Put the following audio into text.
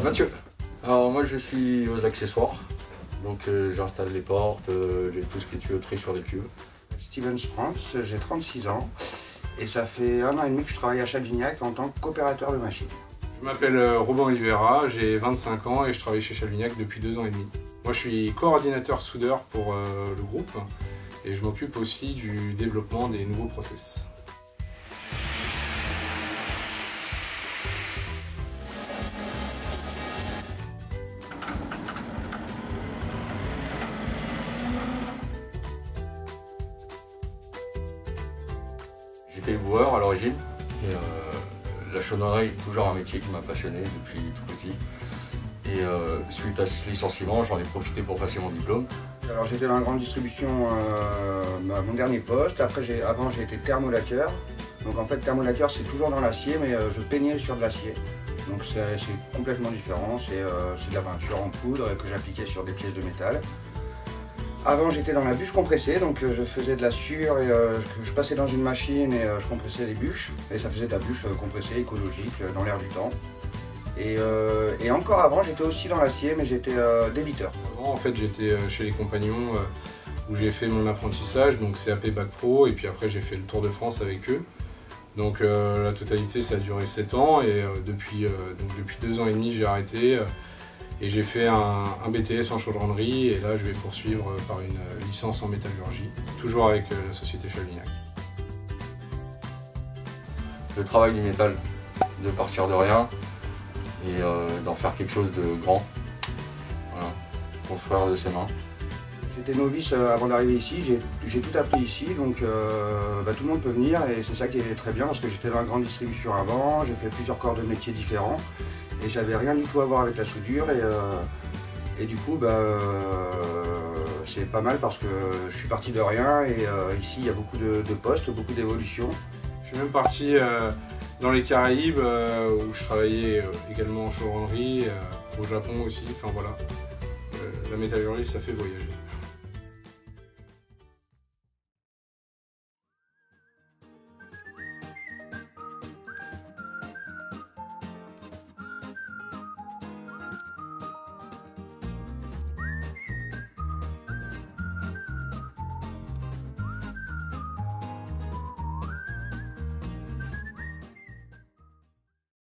Mathieu. Alors moi je suis aux accessoires, donc j'installe les portes, j'ai tout ce qui est tuyauterie sur les cuves. Steven France, j'ai 36 ans et ça fait 1 an et demi que je travaille à Chalvignac en tant qu'opérateur de machine. Je m'appelle Robin Oliveira, j'ai 25 ans et je travaille chez Chalvignac depuis 2 ans et demi. Moi je suis coordinateur soudeur pour le groupe et je m'occupe aussi du développement des nouveaux process. J'étais éboueur à l'origine et la chaudronnerie est toujours un métier qui m'a passionné depuis tout petit. Et suite à ce licenciement, j'en ai profité pour passer mon diplôme. Alors j'étais dans la grande distribution à mon dernier poste. Après, avant j'ai été thermolaqueur. Donc en fait thermolaqueur c'est toujours dans l'acier mais je peignais sur de l'acier. Donc c'est complètement différent, c'est de la peinture en poudre que j'appliquais sur des pièces de métal. Avant j'étais dans la bûche compressée, donc je faisais de la sciure et je passais dans une machine et je compressais les bûches. Et ça faisait de la bûche compressée, écologique, dans l'air du temps. Et encore avant j'étais aussi dans l'acier mais j'étais débiteur. Avant en fait j'étais chez les Compagnons où j'ai fait mon apprentissage, donc CAP Bac Pro, et puis après j'ai fait le Tour de France avec eux. Donc la totalité ça a duré 7 ans et depuis 2 ans et demi j'ai arrêté. Et j'ai fait un BTS en chaudronnerie et là je vais poursuivre par une licence en métallurgie, toujours avec la société Chalvignac. Le travail du métal, de partir de rien et d'en faire quelque chose de grand, voilà, construire de ses mains. J'étais novice avant d'arriver ici, j'ai tout appris ici, donc tout le monde peut venir et c'est ça qui est très bien parce que j'étais dans la grande distribution avant, j'ai fait plusieurs corps de métiers différents. Et j'avais rien du tout à voir avec la soudure et du coup c'est pas mal parce que je suis parti de rien et ici il y a beaucoup de postes, beaucoup d'évolutions. Je suis même parti dans les Caraïbes où je travaillais également en chaudronnerie, au Japon aussi, enfin voilà. La métallurgie ça fait voyager.